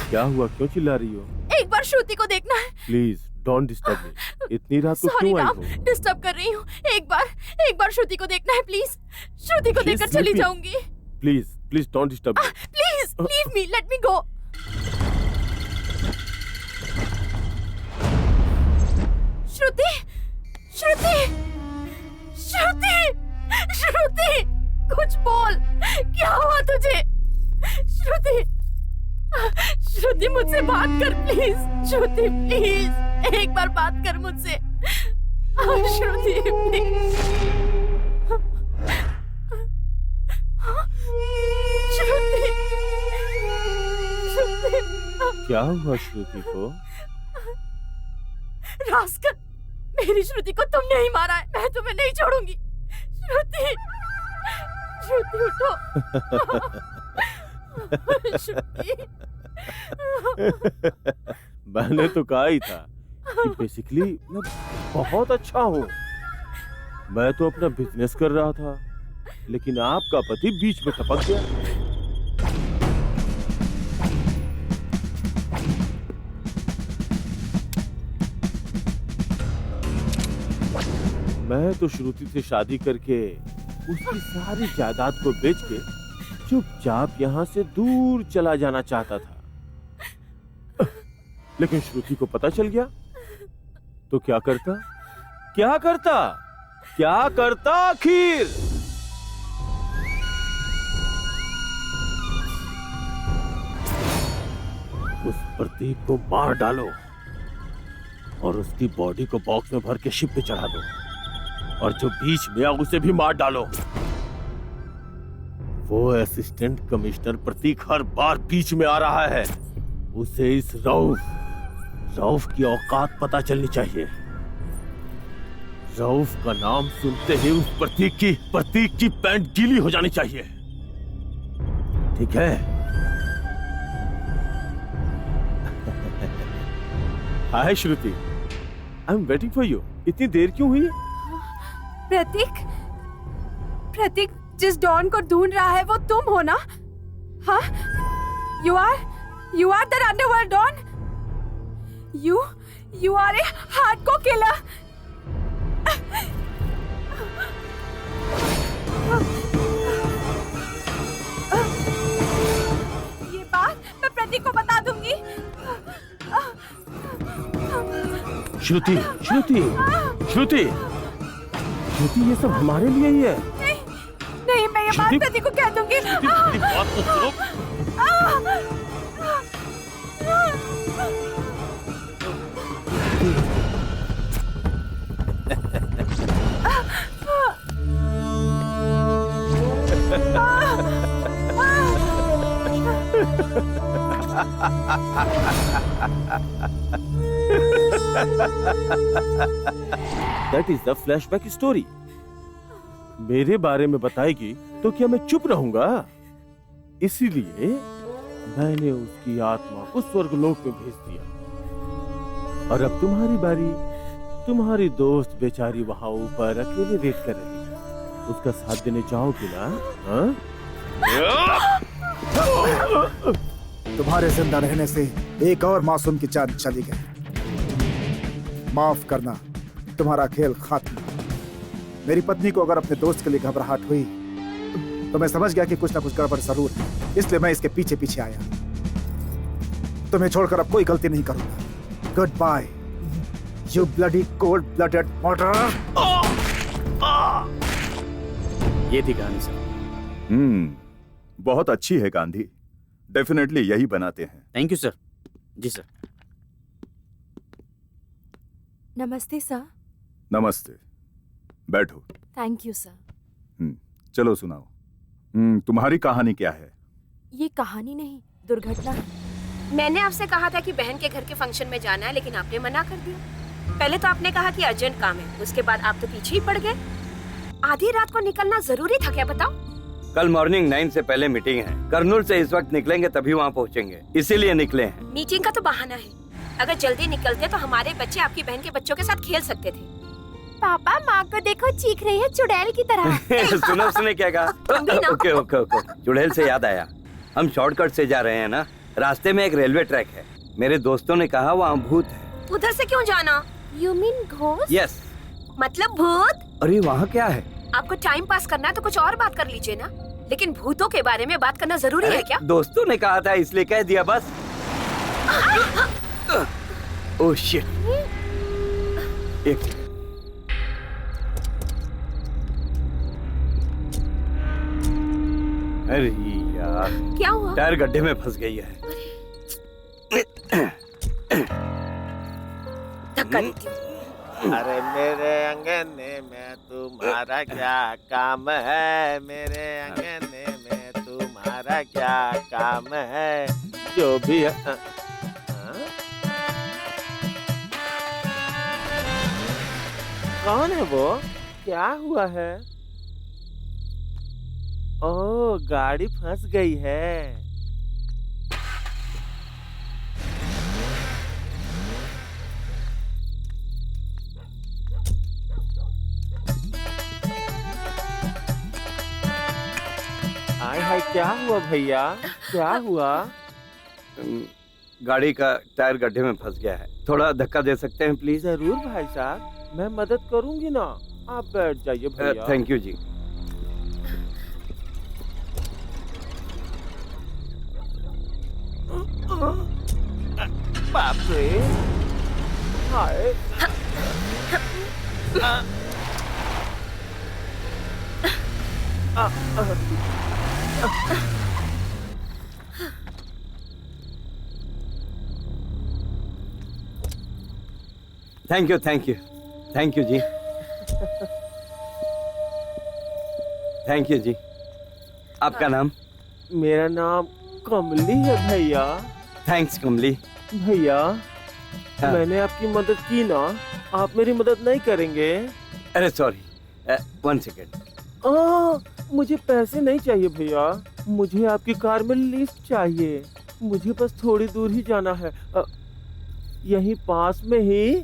क्या हुआ, क्यों चिल्ला रही हो? एक बार श्रुति को देखना है। प्लीज डोंट डिस्टर्ब मी। इतनी रात को सॉरी क्यों आई राम, हो? डिस्टर्ब कर रही हूँ। एक बार श्रुति को देखना है प्लीज। श्रुति को She's देखकर चली sleeping. जाऊंगी। Please please don't disturb me. Please leave me, let me go. Shruti, Shruti, Shruti, Shruti, कुछ बोल। क्या हुआ तुझे? श्रुति, श्रुति मुझसे बात कर प्लीज। श्रुति प्लीज एक बार बात कर मुझसे। श्रुति प्लीज। श्रुति, श्रुति। क्या हुआ श्रुति को? रास्कल, मेरी श्रुति को तुमने ही मारा है। मैं तुम्हें नहीं छोड़ूंगी। श्रुति, श्रुति उठो। श्रुति। मैंने तो कहा ही था कि बेसिकली मैं बहुत अच्छा हूँ। मैं तो अपना बिजनेस कर रहा था, लेकिन आपका पति बीच में टपक गया। मैं तो श्रुति से शादी करके उसकी सारी जायदाद को बेच के चुपचाप यहाँ से दूर चला जाना चाहता था, लेकिन श्रुति को पता चल गया तो क्या करता? क्या करता? क्या करता आखिर? उस प्रतीक को मार डालो और उसकी बॉडी को बॉक्स में भर के शिप पे चढ़ा दो, और जो बीच में आ उसे भी मार डालो। वो असिस्टेंट कमिश्नर प्रतीक हर बार बीच में आ रहा है। उसे इस रऊफ की औकात पता चलनी चाहिए। रऊफ का नाम सुनते ही उस प्रतीक की पैंट गीली हो जानी चाहिए। ठीक है? Hi Shruti, I am waiting for you. इतनी देर क्यों हुई? प्रतीक जिस डॉन को ढूंढ रहा है वो तुम हो ना? हाँ? You are the underworld Don? You are a hardcore killer. ये बात मैं प्रतीक को बता दूंगी। श्रुति, ये सब हमारे लिए ही है। नहीं, मैं ये बात प्रतीक को कह दूंगी। मेरी बात तो सुनो। That is the flashback story. मेरे बारे में बताएगी तो क्या मैं चुप रहूंगा? इसीलिए मैंने उसकी आत्मा को स्वर्गलोक में भेज दिया। और अब तुम्हारी बारी। तुम्हारी दोस्त बेचारी वहां ऊपर अकेले वेट कर रही है। उसका साथ देने चाहोगे ना? हाँ? तुम्हारे जिंदा रहने से एक और मासूम की जान चली गई। माफ करना, तुम्हारा खेल खत्म। मेरी पत्नी को अगर अपने दोस्त के लिए घबराहट हुई तो मैं समझ गया कि कुछ ना कुछ गड़बड़ जरूर है, इसलिए मैं इसके पीछे पीछे आया। तुम्हें छोड़कर अब कोई गलती नहीं करूंगा। Goodbye, you bloody cold blooded murderer. ये थी कहानी सर। बहुत अच्छी है गांधी। डेफिनेटली यही बनाते हैं। Thank you sir. जी सर। नमस्ते सर। नमस्ते, बैठो। Thank you sir. चलो सुनाओ। तुम्हारी कहानी क्या है? ये कहानी नहीं, दुर्घटना है। मैंने आपसे कहा था कि बहन के घर के फंक्शन में जाना है, लेकिन आपने मना कर दिया। पहले तो आपने कहा कि अर्जेंट काम है, उसके बाद आप तो पीछे ही पड़ गए। आधी रात को निकलना जरूरी था क्या, बताओ? कल मॉर्निंग 9 से पहले मीटिंग है। कर्नूल से इस वक्त निकलेंगे तभी वहाँ पहुँचेंगे, इसीलिए निकले हैं। मीटिंग का तो बहाना है। अगर जल्दी निकलते तो हमारे बच्चे आपकी बहन के बच्चों के साथ खेल सकते थे। पापा, माँ को देखो, चीख रही है चुड़ैल की तरह। सुनो, उसने क्या कहा? ओके, चुड़ैल से याद आया, हम शॉर्टकट से जा रहे हैं ना, रास्ते में एक रेलवे ट्रैक है, मेरे दोस्तों ने कहा वहाँ भूत है। उधर से क्यों जाना? You mean ghost? यस। मतलब भूत? अरे वहाँ क्या है? आपको टाइम पास करना है तो कुछ और बात कर लीजिए ना, लेकिन भूतों के बारे में बात करना जरूरी है क्या? दोस्तों ने कहा था इसलिए कह दिया बस। Oh shit. एक अरे यार, क्या हुआ? टायर गड्ढे में फंस गई है। धक्का देती हूँ। अरे मेरे अंगने में तुम्हारा क्या काम है, मेरे अंगने में तुम्हारा क्या काम है, जो भी है। कौन है वो? क्या हुआ है? ओह, गाड़ी फंस गई है। हाय हाय, क्या हुआ भैया, क्या हुआ? गाड़ी का टायर गड्ढे में फंस गया है, थोड़ा धक्का दे सकते हैं प्लीज? जरूर भाई साहब, मैं मदद करूंगी ना, आप बैठ जाइए भैया। Thank you ji. बाप रे, हाय। Thank you thank you thank you ji. Thank you ji. आपका नाम? मेरा नाम कमली है भैया। थैंक्स कमली। भैया, हाँ। मैंने आपकी मदद की ना, आप मेरी मदद नहीं करेंगे? अरे सॉरी, 1 सेकेंड। मुझे पैसे नहीं चाहिए भैया, मुझे आपकी कार में लिफ्ट चाहिए। मुझे बस थोड़ी दूर ही जाना है, यहीं पास में ही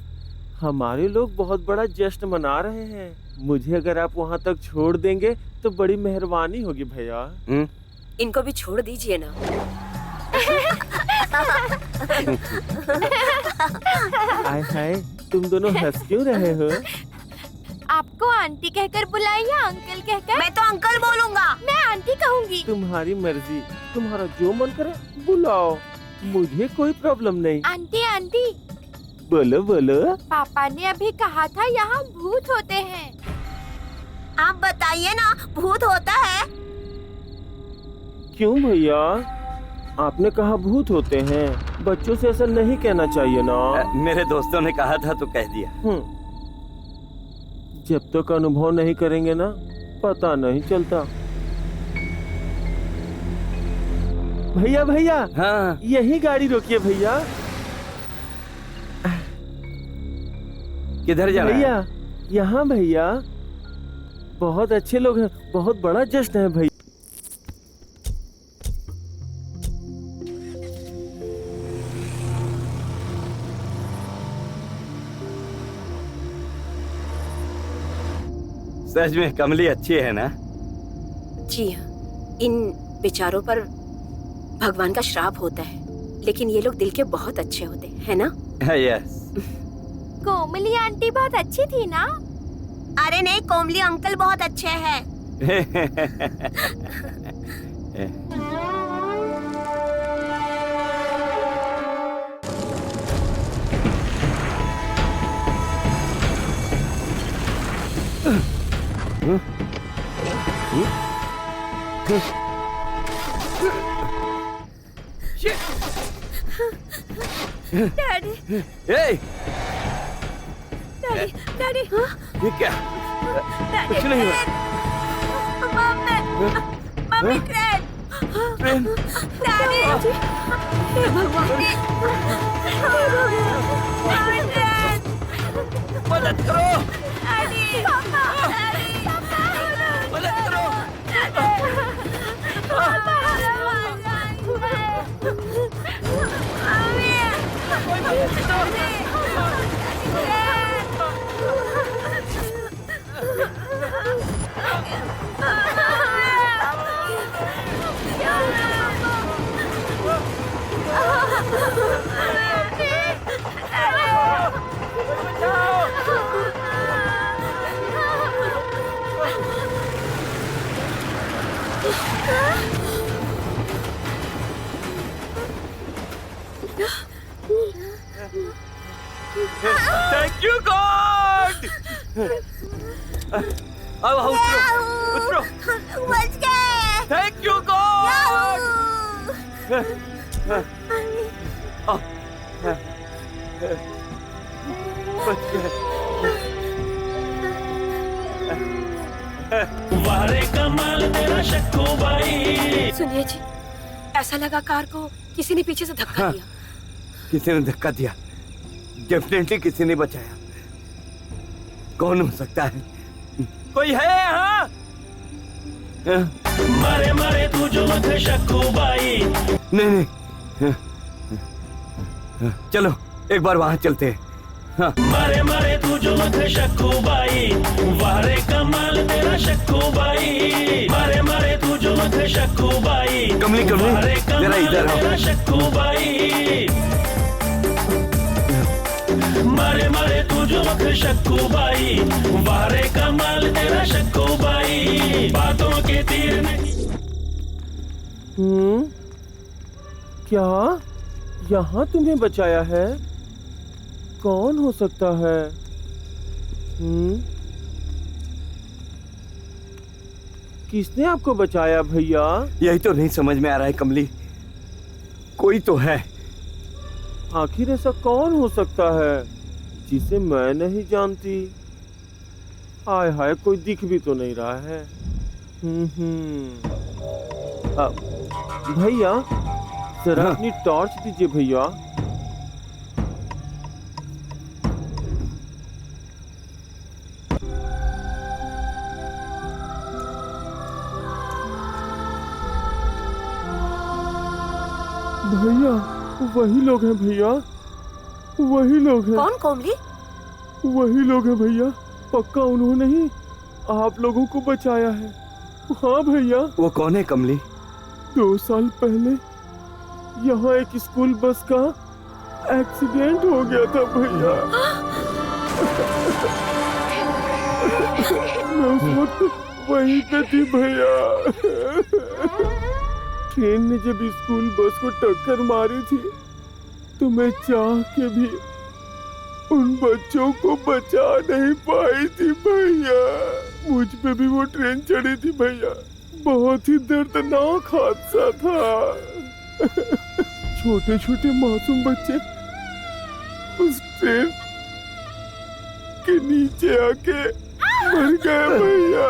हमारे लोग बहुत बड़ा जश्न मना रहे हैं। मुझे अगर आप वहाँ तक छोड़ देंगे तो बड़ी मेहरबानी होगी भैया। इनको भी छोड़ दीजिए ना। हाय हाय, तुम दोनों हंस क्यों रहे हो? आपको आंटी कहकर बुलाए या अंकल कहकर? मैं तो अंकल बोलूंगा। मैं आंटी कहूंगी। तुम्हारी मर्जी, तुम्हारा जो मन करे बुलाओ, मुझे कोई प्रॉब्लम नहीं। आंटी आंटी, बोलो बोलो। पापा ने अभी कहा था यहाँ भूत होते हैं। आप बताइए ना, भूत होता है? क्यों भैया, आपने कहा भूत होते हैं, बच्चों से ऐसा नहीं कहना चाहिए ना। मेरे दोस्तों ने कहा था तो कह दिया। जब तक अनुभव नहीं करेंगे ना, पता नहीं चलता। भैया भैया, हाँ। यही गाड़ी रोकिए भैया। किधर जाना है? भैया, यहाँ भैया, बहुत अच्छे लोग हैं, बहुत बड़ा जश्न है भैया। सच में कमली अच्छी है ना? जी हाँ, इन बेचारों पर भगवान का श्राप होता है, लेकिन ये लोग दिल के बहुत अच्छे होते हैं ना? यस। कोमली आंटी बहुत अच्छी थी ना? अरे नहीं, कोमली अंकल बहुत अच्छे हैं। डैडी, ए, डैडी, डैडी, ये क्या? कुछ नहीं हुआ। Mummy, train, train. डैडी, हे भगवान, हे भगवान, ट्रेन, मदद करो, डैडी, पापा, डैडी, मदद करो। Thank you God. अब उतरो। बच गए। Thank you God. बच गए। वारे कमाल तेरा शक्कू भाई। सुनिए जी, ऐसा लगा कार को किसी ने पीछे से धक्का दिया। किसी ने धक्का दिया? डेफिनेटली किसी ने बचाया। कौन हो सकता है? कोई है यहाँ? मारे मारे तू जो मत शक्कू भाई। नहीं। चलो एक बार वहाँ चलते हैं। हाँ। मारे मारे तू जो मत शक्कू भाई। वारे कमाल तेरा शक्कू भाई। मारे मारे तू जो मत शक्कू भाई। कमली जरा इधर आओ। तेरा शक्कू भाई। मारे मारे तू जो मत शक्कू भाई। वारे कमाल तेरा शक्कू भाई। बातों के तीर नहीं। क्या यहाँ तुम्हें बचाया है? कौन हो सकता है? किसने आपको बचाया भैया? यही तो नहीं समझ में आ रहा है कमली। कोई तो है। आखिर ऐसा कौन हो सकता है जिसे मैं नहीं जानती? हाय हाय, कोई दिख भी तो नहीं रहा है। भैया जरा अपनी टॉर्च दीजिए भैया। भैया वही लोग हैं भैया, वही लोग हैं। कौन कोमली? वही लोग हैं भैया, पक्का उन्होंने ही आप लोगों को बचाया है। हाँ भैया। वो कौन है कमली? 2 साल पहले यहाँ एक स्कूल बस का एक्सीडेंट हो गया था भैया। मैं उस वक्त वहीं पे थी भैया। ट्रेन ने जब स्कूल बस को टक्कर मारी थी तो मैं चाह के भी उन बच्चों को बचा नहीं पाई थी भैया। मुझ पे भी वो ट्रेन चढ़ी थी भैया। बहुत ही दर्दनाक हादसा था। छोटे छोटे मासूम बच्चे उस ट्रेन के नीचे आके मर गए भैया।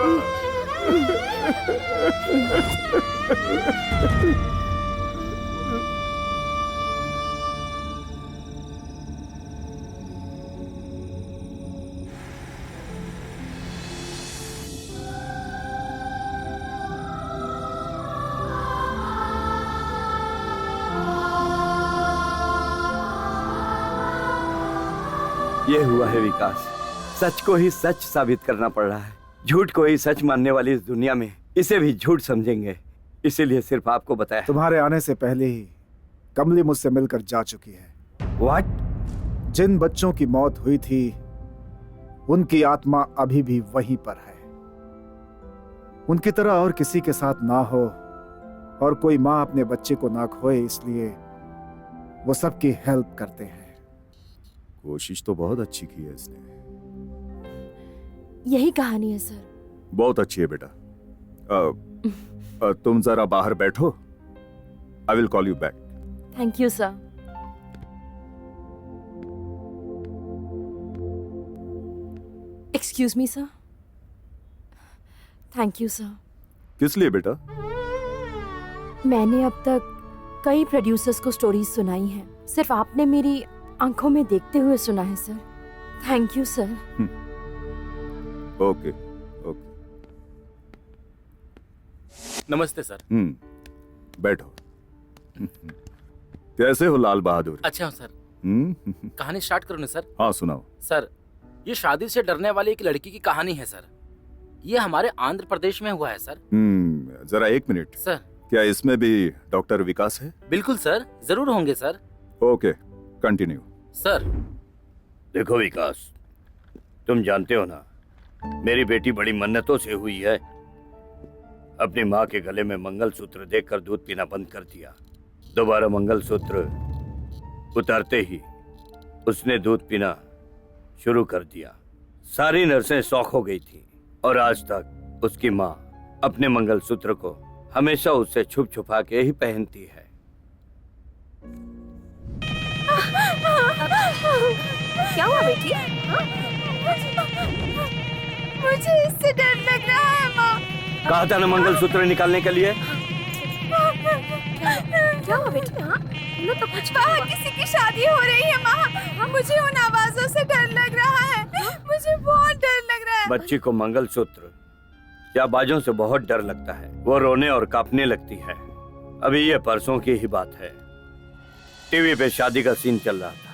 ये हुआ है विकास। सच को ही सच साबित करना पड़ रहा है। झूठ को ही सच मानने वाली इस दुनिया में इसे भी झूठ समझेंगे। इसीलिए सिर्फ आपको बताया। तुम्हारे आने से पहले ही कमली मुझसे मिलकर जा चुकी है। व्हाट? जिन बच्चों की मौत हुई थी उनकी आत्मा अभी भी वहीं पर है। उनकी तरह और किसी के साथ ना हो और कोई माँ अपने बच्चे को ना खोए, इसलिए वो सबकी हेल्प करते हैं। कोशिश तो बहुत अच्छी की है इसने। यही कहानी है सर। बहुत अच्छी है बेटा। तुम जरा बाहर बैठो। I will call you back. Thank you sir. Excuse me sir. Thank you sir. किस लिए बेटा? मैंने अब तक कई प्रोड्यूसर्स को स्टोरीज सुनाई हैं, सिर्फ आपने मेरी आंखों में देखते हुए सुना है sir. Thank you sir. Okay okay. नमस्ते सर। बैठो। कैसे हो लाल बहादुर? अच्छा हूँ सर। कहानी स्टार्ट करो ना सर। हाँ सुनाओ। सर, ये शादी से डरने वाली एक लड़की की कहानी है सर। ये हमारे आंध्र प्रदेश में हुआ है सर। जरा 1 मिनट। सर। क्या इसमें भी डॉक्टर विकास है? बिल्कुल सर, जरूर होंगे सर। Okay, continue. सर। देखो विकास, तुम जानते हो ना, मेरी बेटी बड़ी मन्नतों से हुई है। अपनी माँ के गले में मंगलसूत्र देखकर दूध पीना बंद कर दिया। दोबारा मंगलसूत्र उतारते ही उसने दूध पीना शुरू कर दिया। सारी नर्सें शौक हो गई थी और आज तक उसकी माँ अपने मंगलसूत्र को हमेशा उससे छुप छुपा के ही पहनती है। क्या हुआ बेटी? मुझे इससे डर लग रहा है माँ। कहा था ना मंगलसूत्र निकालने के लिए। क्या हुआ बेटी? हाँ, तुमने तो कुछ बाहर किसी की शादी हो रही है माँ। मुझे उन आवाजों से डर लग रहा है। मुझे बहुत डर लग रहा है। बच्ची को मंगलसूत्र या बाजों से बहुत डर लगता है। वो रोने और कांपने लगती है। अभी ये परसों की ही बात है। टीवी पे शादी का सीन चल रहा था।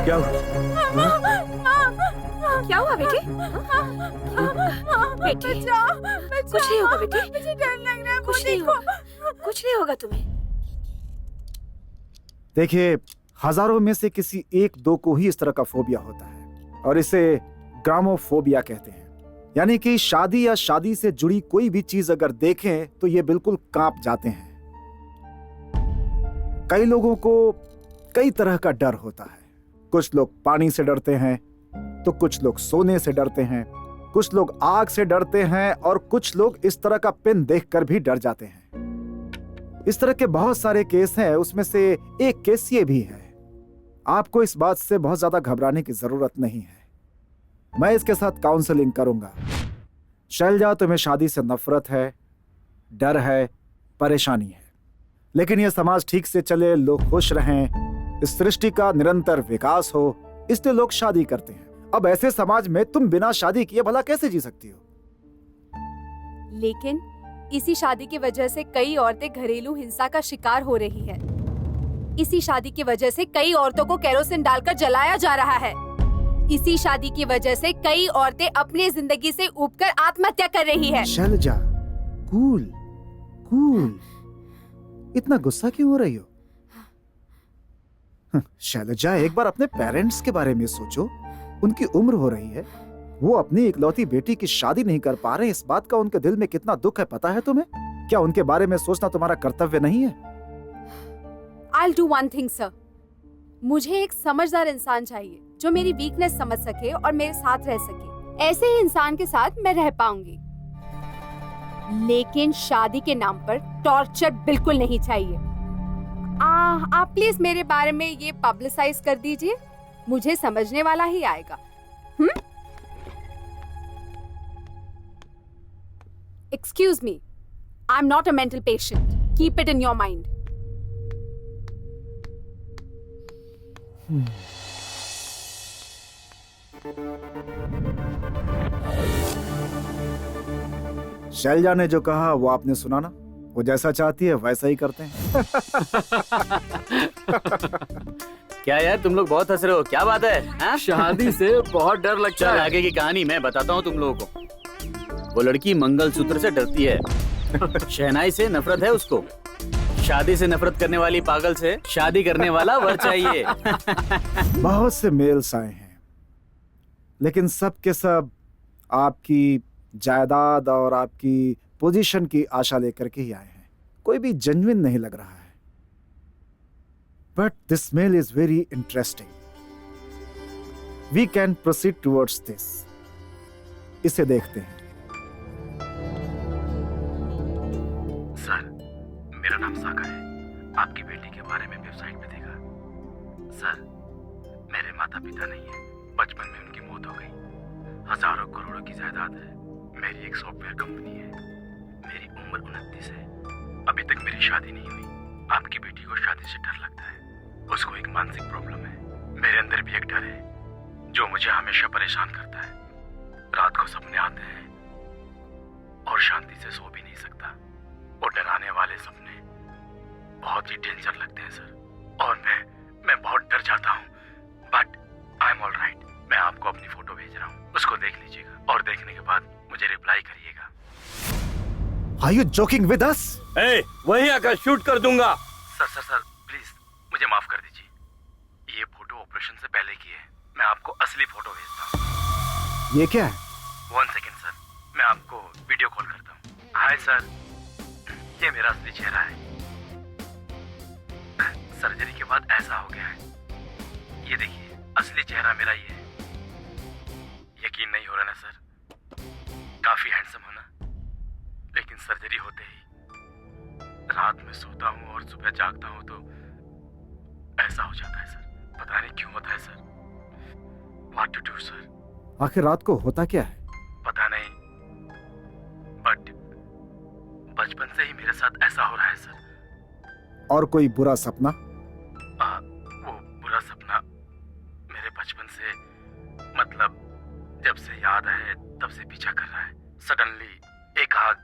क्या हुआ? क्या हुआ? क्या हुआ बेटी? बेटी कुछ नहीं होगा बेटी। मुझे डर लग रहा है। कुछ नहीं होगा, कुछ नहीं होगा तुम्हें। देखिए, हजारों में से किसी एक दो को ही इस तरह का फोबिया होता है और इसे ग्रामोफोबिया कहते हैं। यानी कि शादी या शादी से जुड़ी कोई भी चीज अगर देखें तो ये बिल्कुल कांप जाते हैं। कई लोगों को कई तरह का डर होता है। कुछ लोग पानी से डरते हैं, तो कुछ लोग सोने से डरते हैं, कुछ लोग आग से डरते हैं और कुछ लोग इस तरह का पिन देखकर भी डर जाते हैं। इस तरह के बहुत सारे केस हैं। उसमें से एक केस ये भी है। आपको इस बात से बहुत ज्यादा घबराने की जरूरत नहीं है। मैं इसके साथ काउंसलिंग करूंगा। शैलजा, तुम्हें शादी से नफरत है, डर है, परेशानी है, लेकिन यह समाज ठीक से चले, लोग खुश रहें, इस सृष्टि का निरंतर विकास हो, इसलिए लोग शादी करते हैं। अब ऐसे समाज में तुम बिना शादी किए भला कैसे जी सकती हो? लेकिन इसी शादी की वजह से कई औरतें घरेलू हिंसा का शिकार हो रही है। इसी शादी की वजह से कई औरतों को केरोसिन डालकर जलाया जा रहा है। इसी शादी की वजह से कई औरतें अपनी जिंदगी से ऊबकर आत्महत्या कर रही है। शैलजा, कूल कूल, इतना गुस्सा क्यों हो रही हो? शैलजा, एक बार अपने पेरेंट्स के बारे में सोचो। उनकी उम्र हो रही है, वो अपनी इकलौती बेटी की शादी नहीं कर पा रहे। इस बात का उनके दिल में कितना दुख है पता है तुम्हें? क्या उनके बारे में सोचना तुम्हारा कर्तव्य नहीं है? I'll do one thing, sir. मुझे एक समझदार इंसान चाहिए जो मेरी वीकनेस समझ सके और मेरे साथ रह सके। ऐसे ही इंसान के साथ मैं रह पाऊंगी, लेकिन शादी के नाम पर टॉर्चर बिल्कुल नहीं चाहिए। आप प्लीज मेरे बारे में ये पब्लिसाइज कर दीजिए, मुझे समझने वाला ही आएगा। Excuse me, I'm not a mental patient. Keep it in your mind. Selja ने जो कहा वो आपने सुना ना? वो जैसा चाहती है वैसा ही करते हैं। क्या यार, तुम लोग बहुत हंस रहे हो, क्या बात है? हाँ? शादी से बहुत डर लगता चल है। आगे की कहानी मैं बताता हूँ तुम लोगों को। वो लड़की मंगलसूत्र से डरती है, शहनाई से नफरत है उसको, शादी से नफरत करने वाली पागल से शादी करने वाला वर चाहिए। बहुत से मेल्स आए हैं, लेकिन सब के सब आपकी जायदाद और आपकी पोजीशन की आशा लेकर के ही आए हैं। कोई भी जेन्युइन नहीं लग रहा है। But this mail is very interesting. We can proceed towards this. इसे देखते हैं। सर, मेरा नाम सागर है। आपकी बेटी के बारे में वेबसाइट पे देखा। सर, मेरे माता पिता नहीं है, बचपन में उनकी मौत हो गई। हजारों करोड़ों की जायदाद है। मेरी एक सॉफ्टवेयर कंपनी है। मेरी उम्र 29 है। अभी तक मेरी शादी नहीं हुई। आपकी बेटी को शादी से डर लगता है। उसको एक मानसिक प्रॉब्लम है। मेरे अंदर भी एक डर है। जो मुझे हमेशा परेशान करता है। रात को सपने आते हैं और शांति से सो भी नहीं सकता। वो डराने वाले सपने बहुत ही डेंजर लगते हैं सर, और मैं बहुत डर जाता हूँ। But I am all right. मैं आपको अपनी फोटो भेज रहा हूँ, उसको देख लीजिएगा और देखने के बाद मुझे रिप्लाई करिएगा। Are you joking with us? वहीं आकर शूट कर दूंगा। सर प्लीज मुझे माफ कर दीजिए। ये फोटो ऑपरेशन से पहले की है। मैं आपको असली फोटो भेजता हूँ। ये क्या है? 1 सेकेंड सर, मैं आपको वीडियो कॉल करता हूँ। हाय सर, ये मेरा असली चेहरा है। सर्जरी के बाद ऐसा हो गया है। ये देखिए, असली चेहरा मेरा ये है। यकीन नहीं हो रहा ना सर? काफी हैंडसम हो ना? लेकिन सर्जरी होते ही रात में सोता हूँ और सुबह जागता हूँ तो ऐसा हो जाता है सर। पता नहीं क्यों होता है sir. What to do sir? आखिर रात को होता क्या है? पता नहीं, बट बचपन से ही मेरे साथ ऐसा हो रहा है सर। और कोई बुरा सपना? वो बुरा सपना मेरे बचपन से, मतलब जब से याद है तब से पीछा कर रहा है। सडनली एक आग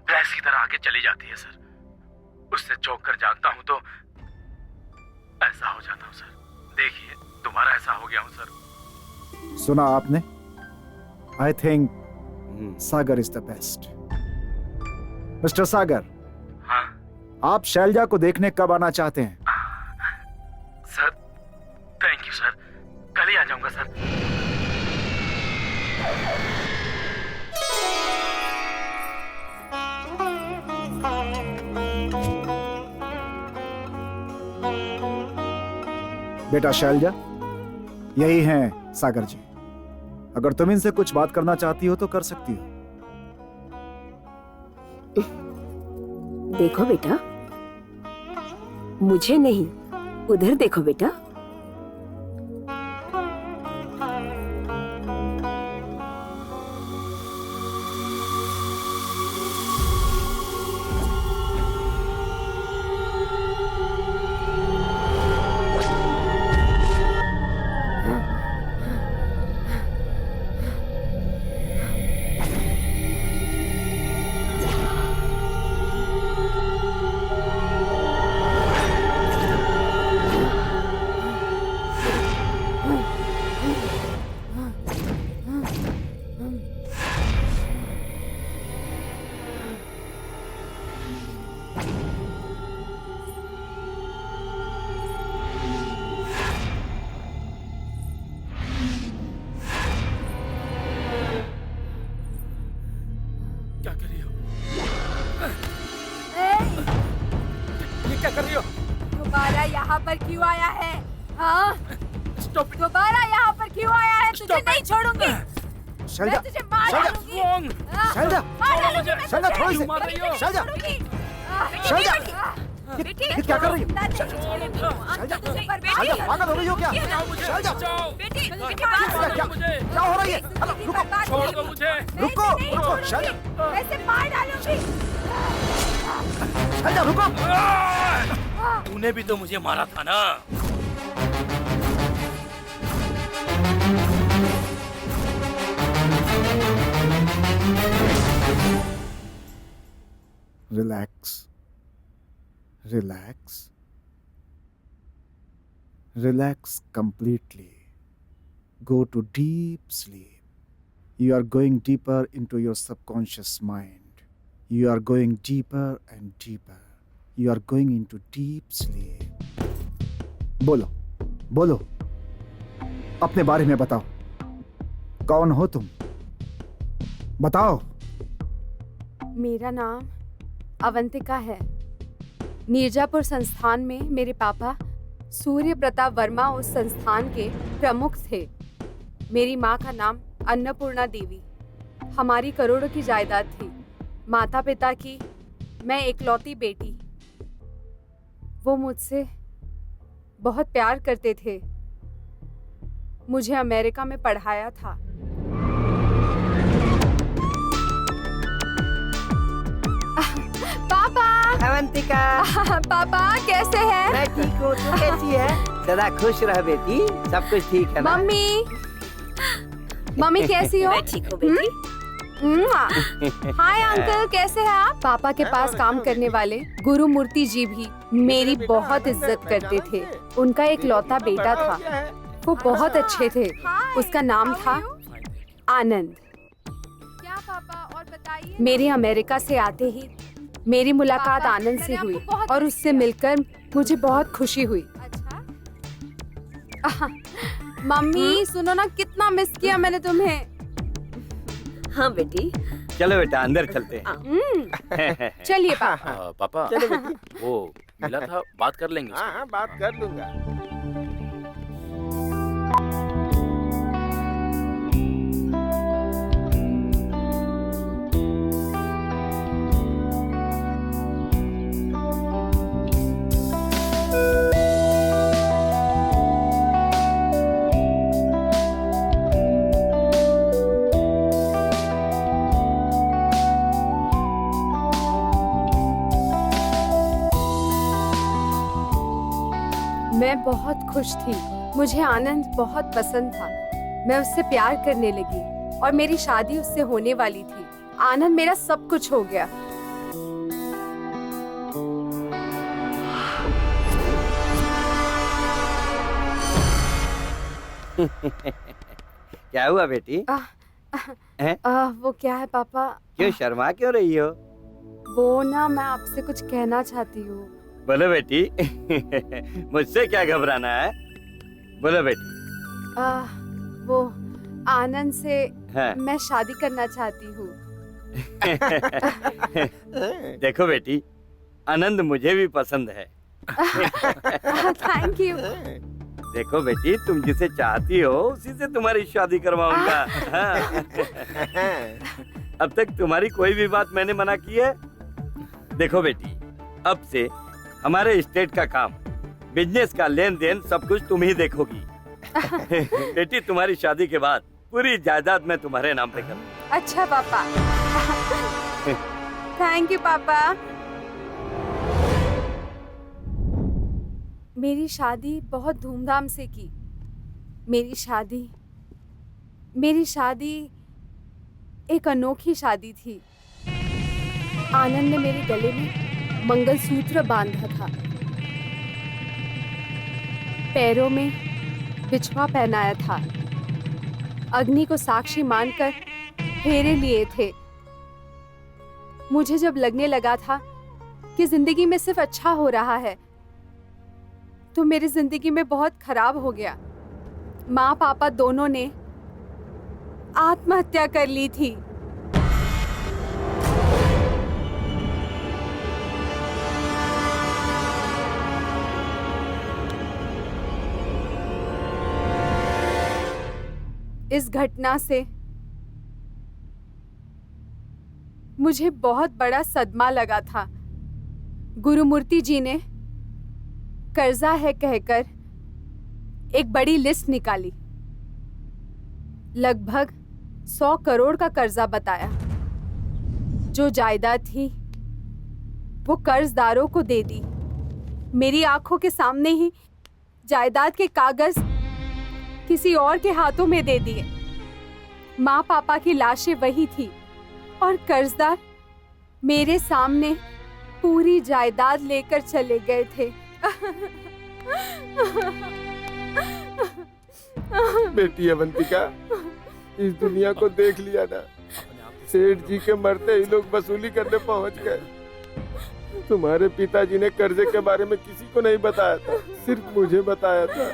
भैंस की तरह आके चली जाती है सर। उससे चौंक कर जागता हूँ तो ऐसा हो जाता हूँ सर। देखिए, दोबारा ऐसा हो गया हूँ सर। सुना आपने? I think Sagar is the best. Mister Sagar. हाँ आप शैलजा को देखने कब आना चाहते हैं? सर थैंक यू सर, कल ही आ जाऊंगा सर। बेटा शैलजा, यही हैं सागर जी। अगर तुम इनसे कुछ बात करना चाहती हो तो कर सकती हो। देखो बेटा, मुझे नहीं, उधर देखो बेटा। दोबारा यहाँ पर क्यों आया है? हाँ? दोबारा यहाँ पर क्यों आया है? तुझे नहीं छोड़ूंगी। शैलजा, मैं तुझे मार डालूंगी। शैलजा, मार डालूंगी मैं शैलजा, तुझे। थोड़ी सी। शैलजा, शैलजा, ये क्या कर रही हो? शैलजा, पागल हो रही हो क्या? शैलजा, क्या हो रही है? रुको, रुको, शैलजा, ऐसे मार डालूंगी। शैलजा, रुको। तूने भी तो मुझे मारा था ना। Relax, relax, relax completely. Go to deep sleep. You are going deeper into your subconscious mind. You are going deeper and deeper. You are going into deep sleep. बोलो, बोलो, अपने बारे में बताओ। कौन हो तुम? बताओ। मेरा नाम अवंतिका है। मिर्जापुर संस्थान में मेरे पापा सूर्य प्रताप वर्मा उस संस्थान के प्रमुख थे। मेरी माँ का नाम अन्नपूर्णा देवी। हमारी करोड़ों की जायदाद थी। माता पिता की मैं इकलौती बेटी। वो मुझसे बहुत प्यार करते थे। मुझे अमेरिका में पढ़ाया था। पापा। अवंतिका। पापा कैसे हैं? मैं ठीक हूँ, तू कैसी है? सदा खुश रह बेटी, सब कुछ ठीक है ना? मम्मी। मम्मी कैसी हो? मैं ठीक हूँ बेटी। हाय अंकल, कैसे हैं आप? पापा के पास काम करने वाले गुरुमूर्ति जी भी मेरी बहुत इज्जत करते थे। उनका एक लौता बेटा था, वो बहुत अच्छे थे। उसका नाम था आनंद। क्या पापा, और बताइए। मेरे अमेरिका से आते ही मेरी मुलाकात आनंद से हुई और उससे मिलकर मुझे बहुत खुशी हुई। अच्छा। मम्मी सुनो ना, कितना मिस किया मैंने तुम्हें। हाँ बेटी। चलो बेटा अंदर चलते हैं। चलिए पापा। पापा वो मिला था, बात कर लेंगे। हाँ बात कर लूंगा। मैं बहुत खुश थी। मुझे आनंद बहुत पसंद था। मैं उससे प्यार करने लगी और मेरी शादी उससे होने वाली थी। आनंद मेरा सब कुछ हो गया। क्या हुआ बेटी? वो क्या है पापा? क्यों शर्मा क्यों रही हो? वो ना, मैं आपसे कुछ कहना चाहती हूँ। बोलो बेटी। मुझसे क्या घबराना है, बोलो बेटी। वो आनंद से हाँ। मैं शादी करना चाहती हूँ। देखो बेटी, आनंद मुझे भी पसंद है। Thank you. देखो बेटी, तुम जिसे चाहती हो उसी से तुम्हारी शादी करवाऊंगा। हाँ। अब तक तुम्हारी कोई भी बात मैंने मना की है? देखो बेटी, अब से हमारे स्टेट का काम, बिजनेस का लेन देन सब कुछ तुम ही देखोगी। बेटी, तुम्हारी शादी के बाद पूरी जायदाद मैं तुम्हारे नाम पे करूंगा। अच्छा पापा। थैंक यू पापा। मेरी शादी बहुत धूमधाम से की। मेरी शादी एक अनोखी शादी थी। आनंद ने मेरे गले में मंगलसूत्र बांधा था, पैरों में बिछवा पहनाया था, अग्नि को साक्षी मानकर फेरे लिए थे। मुझे जब लगने लगा था कि जिंदगी में सिर्फ अच्छा हो रहा है, तो मेरी जिंदगी में बहुत खराब हो गया। माँ पापा दोनों ने आत्महत्या कर ली थी। इस घटना से मुझे बहुत बड़ा सदमा लगा था। गुरुमूर्ति जी ने कर्जा है कहकर एक बड़ी लिस्ट निकाली। लगभग 100 करोड़ का कर्जा बताया। जो जायदाद थी वो कर्जदारों को दे दी। मेरी आंखों के सामने ही जायदाद के कागज किसी और के हाथों में दे दिए। माँ पापा की लाशें वही थी और कर्जदार मेरे सामने पूरी जायदाद लेकर चले गए थे। बेटी अवंतिका, इस दुनिया को देख लिया ना। सेठ जी के मरते ही लोग वसूली करने पहुंच गए। तुम्हारे पिताजी ने कर्जे के बारे में किसी को नहीं बताया था, सिर्फ मुझे बताया था।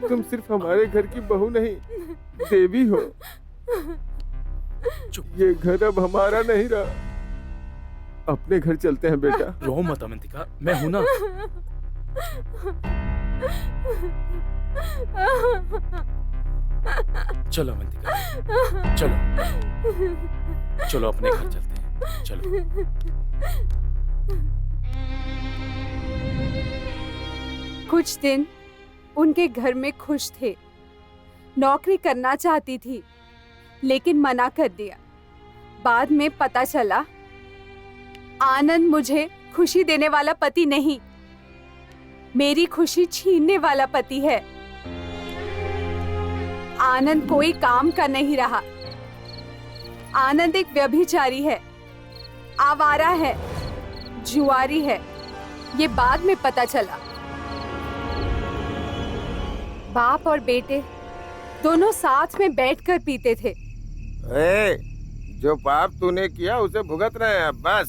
तुम सिर्फ हमारे घर की बहू नहीं, देवी हो। ये घर अब हमारा नहीं रहा। अपने घर चलते हैं बेटा। रो मत अवंतिका, मैं हूं ना। चलो अवंतिका, चलो चलो अपने घर चलते हैं। चलो। कुछ दिन उनके घर में खुश थे। नौकरी करना चाहती थी लेकिन मना कर दिया। बाद में पता चला आनंद मुझे खुशी देने वाला पति नहीं, मेरी खुशी छीनने वाला पति है। आनंद कोई काम का नहीं रहा। आनंद एक व्यभिचारी है, आवारा है, जुआरी है। ये बाद में पता चला। बाप और बेटे दोनों साथ में बैठकर पीते थे। जो पाप तूने किया उसे भुगत रहे हैं अब बस।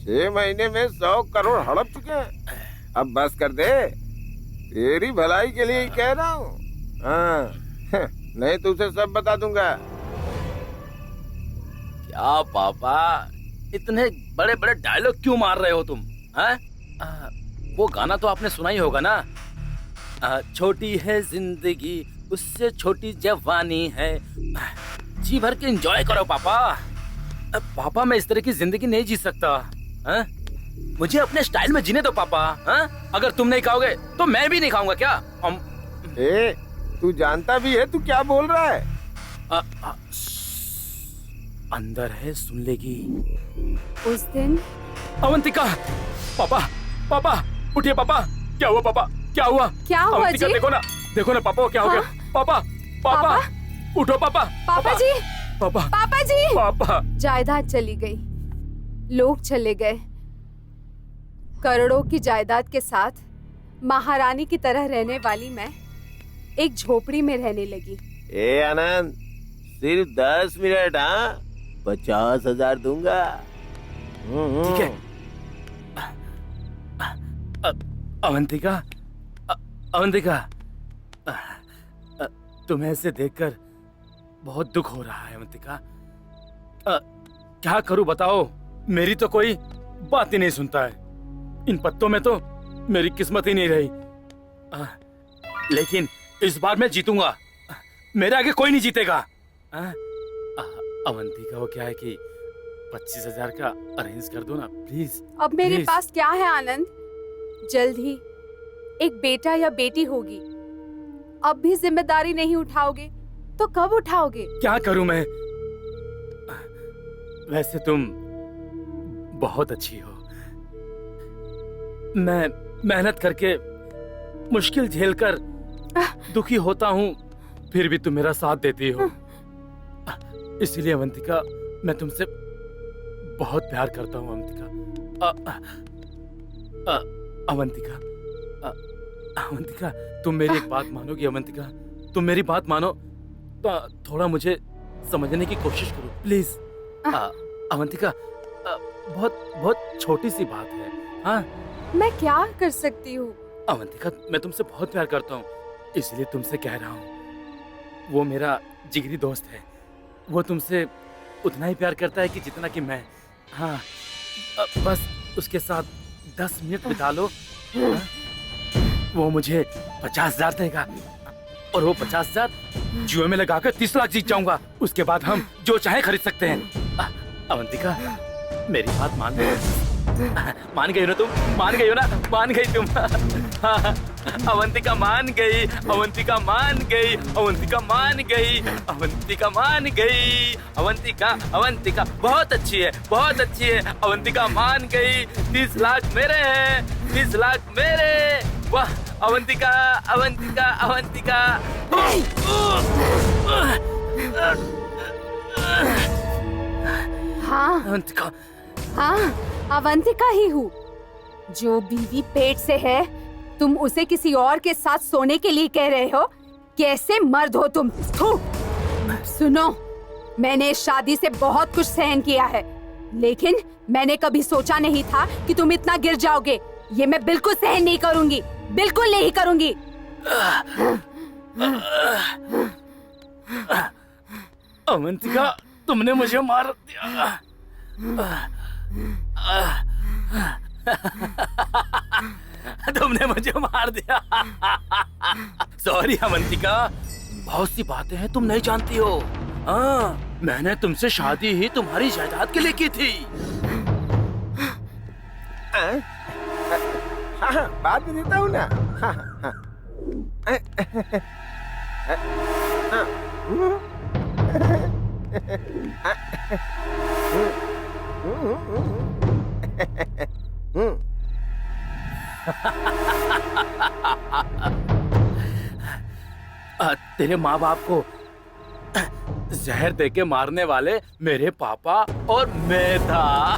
6 महीने में 100 करोड़ हड़प चुके हैं। अब बस कर दे, तेरी भलाई के लिए ही कह रहा हूँ। हाँ, नहीं तो उसे सब बता दूंगा। क्या पापा, इतने बड़े बड़े डायलॉग क्यों मार रहे हो तुम? हैं? वो गाना तो आपने सुना ही होगा ना, छोटी है जिंदगी उससे छोटी जवानी है। जी भर के एंजॉय करो पापा। पापा मैं इस तरह की जिंदगी नहीं जी सकता। मुझे अपने स्टाइल में जीने दो पापा। अगर तुम नहीं खाओगे तो मैं भी नहीं खाऊंगा क्या? तू जानता भी है तू क्या बोल रहा है? अंदर है, सुन लेगी। उस दिन अवंतिका, पापा पापा उठिए पापा। क्या हुआ पापा, क्या हुआ? क्या हुआ अवंतिका, जी? देखो ना पापा क्या हो गया। पापा पापा उठो पापा। पापा जी, पापा पापा जी। पापा जायदाद चली गई, लोग चले गए। करोड़ों की जायदाद के साथ महारानी की तरह रहने वाली मैं एक झोपड़ी में रहने लगी। आनंद, सिर्फ 10 मिनट। 50,000 दूंगा। ठीक है। अवंतिका, अवंतिका, तुम्हें ऐसे देखकर बहुत दुख हो रहा है अवंतिका। क्या करूं बताओ, मेरी तो कोई बात ही नहीं सुनता है। इन पत्तों में तो मेरी किस्मत ही नहीं रही। लेकिन इस बार मैं जीतूंगा, मेरे आगे कोई नहीं जीतेगा। अवंतिका, वो क्या है कि 25,000 का अरेंज कर दो ना प्लीज। अब मेरे प्लीज। पास क्या है आनंद? जल्द ही एक बेटा या बेटी होगी। अब भी जिम्मेदारी नहीं उठाओगे तो कब उठाओगे? क्या करूं मैं? वैसे तुम बहुत अच्छी हो। मैं मेहनत करके, मुश्किल झेलकर दुखी होता हूं, फिर भी तुम मेरा साथ देती हो। इसलिए अवंतिका, मैं तुमसे बहुत प्यार करता हूं अवंतिका। अवंतिका, अवंतिका, तुम मेरी एक बात मानोगी अवंतिका? तुम मेरी बात मानो तो थोड़ा मुझे समझने की कोशिश करो प्लीज। अवंतिका, बहुत बहुत छोटी सी बात है। हाँ, मैं क्या कर सकती हूँ? अवंतिका, मैं तुमसे बहुत प्यार करता हूँ, इसलिए तुमसे कह रहा हूँ। वो मेरा जिगरी दोस्त है, वो तुमसे उतना ही प्यार करता है कि जितना कि मैं। हाँ, बस उसके साथ 10 मिनट बिता लो। हाँ? वो मुझे 50,000 देगा और वो 50,000 जुए में लगाकर 30 लाख जीत जाऊंगा। उसके बाद हम जो चाहे खरीद सकते हैं। अवंतिका, मेरी बात मान लो। मान गई ना तुम? मान गई हो ना? मान गई तुम? अवंतिका मान गई, अवंतिका मान गई, अवंतिका मान गई, अवंतिका मान गई। अवंतिका, अवंतिका बहुत अच्छी है, बहुत अच्छी है। अवंतिका मान गई। 30 लाख मेरे हैं, 30 लाख मेरे। वाह अवंतिका, अवंतिका, अवंतिका। हाँ अवंतिका, हाँ, अवंतिका ही हूँ। जो बीवी पेट से है, तुम उसे किसी और के साथ सोने के लिए कह रहे हो? कैसे मर्द हो तुम? सुनो, मैंने इस शादी से बहुत कुछ सहन किया है, लेकिन मैंने कभी सोचा नहीं था कि तुम इतना गिर जाओगे। ये मैं बिल्कुल सहन नहीं करूंगी, बिल्कुल नहीं करूंगी। अवंतिका, तुमने मुझे मार दिया। तुमने मुझे मार दिया। सॉरी अवंतिका, बहुत सी बातें हैं तुम नहीं जानती हो। हाँ, मैंने तुमसे शादी ही तुम्हारी जायदाद के लिए की थी। हाँ, बात भी देता हूँ ना। हाँ, हाँ। तेरे माँ बाप को जहर देके मारने वाले मेरे पापा और मैं था।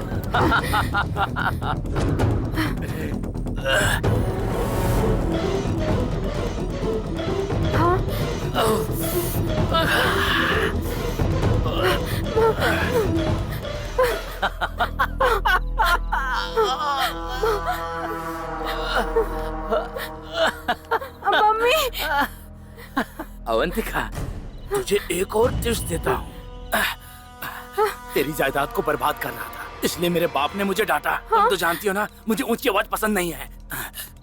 मम्मी। अवंतिका, तुझे एक और टिप्स देता हूँ। तेरी जायदाद को बर्बाद कर रहा था, इसलिए मेरे बाप ने मुझे डांटा। तुम तो जानती हो ना, मुझे ऊंची आवाज पसंद नहीं है।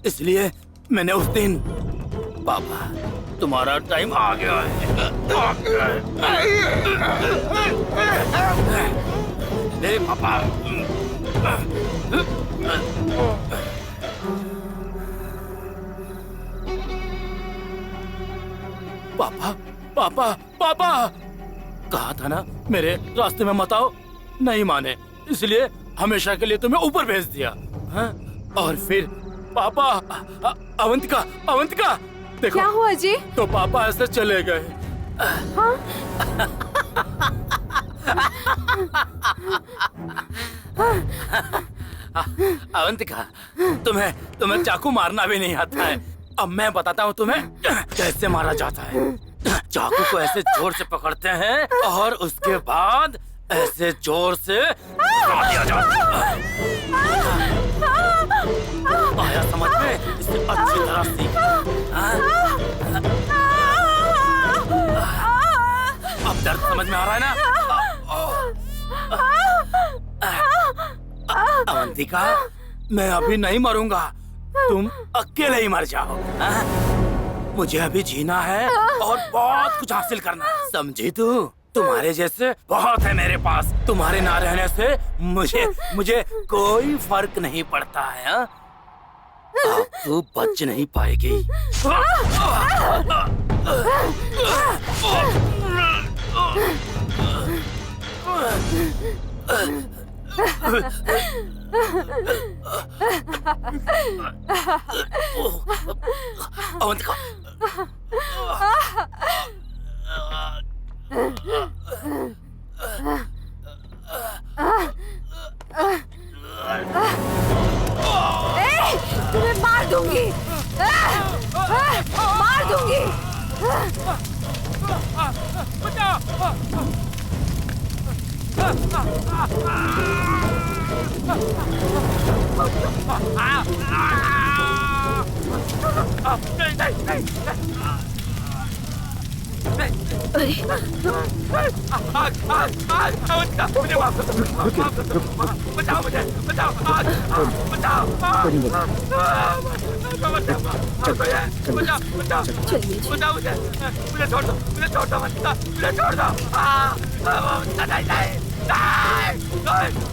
इसलिए मैंने उस दिन, पापा तुम्हारा टाइम आ गया है, ले पापा। पापा पापा पापा, कहा था ना मेरे रास्ते में मत आओ, नहीं माने, इसलिए हमेशा के लिए तुम्हें ऊपर भेज दिया। हाँ? और फिर पापा, अवंतिका अवंतिका देखो। क्या हुआ जी? तो पापा ऐसे चले गए। हाँ? अवंतिका, तुम्हें चाकू मारना भी नहीं आता है। अब मैं बताता हूँ तुम्हें कैसे मारा जाता है। चाकू को ऐसे जोर से पकड़ते हैं और उसके बाद ऐसे जोर से उड़ा दिया जाता है। आया समझ में? इसे अच्छी तरह सीख। अब दर्द समझ में आ रहा है ना? अवंतिका, मैं अभी नहीं मरूंगा, तुम अकेले ही मर जाओ। मुझे अभी जीना है और बहुत कुछ हासिल करना है, समझी तू? तुम्हारे जैसे बहुत है मेरे पास। तुम्हारे ना रहने से मुझे कोई फर्क नहीं पड़ता है। हाँ? अब तू बच नहीं पाएगी। अवंतिका, तुम्हें मार दूंगी, मार दूंगी। मुझे माफ कर दो, बचाओ मुझे, बचाओ, बचाओ, बचाओ मुझे छोड़ दो, मुझे छोड़ दो, मुझे छोड़ दो। मुझे माफ कर दो, छोड़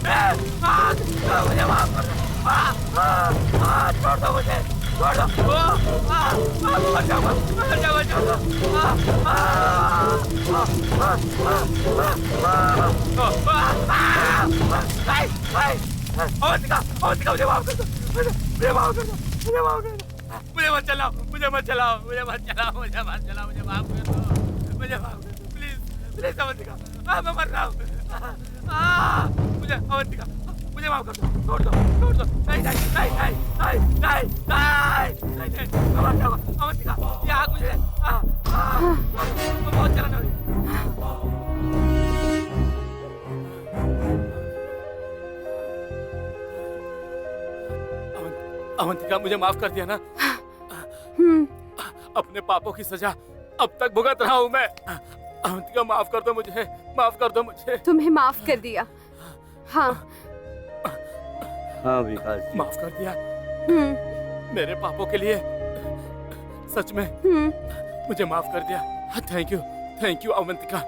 दो मुझे, छोड़ दो, मर जाऊंगा, छोड़ दो। मुझे माफ कर दो, मुझे माफ कर दो, मुझे माफ कर दो, मुझे मत चलाओ, मुझे मत चलाओ, मुझे मत चलाओ, मुझे मत चलाओ, मुझे माफ कर दो, मुझे माफ कर दो, प्लीज प्लीज अवंतिका, मैं मर रहा हूँ। मुझे अवंतिका, मुझे माफ कर दो, छोड़ दो, छोड़ दो, नहीं नहीं नहीं नहीं नहीं नहीं नहीं नहीं, मैं मर जाऊंगा। अवंतिका, ये आग मुझे, मैं बहुत चलाने वाली। अवंतिका, मुझे माफ कर दिया ना? अपने पापों की सजा अब तक भुगत रहा हूँ मैं। अवंतिका, माफ कर दो मुझे, माफ कर दो मुझे। तुम्हें माफ कर दिया? हाँ हाँ विकास जी, माफ कर दिया। मेरे पापों के लिए सच में मुझे माफ कर दिया। Thank you Avantika.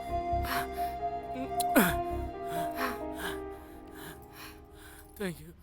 Thank you.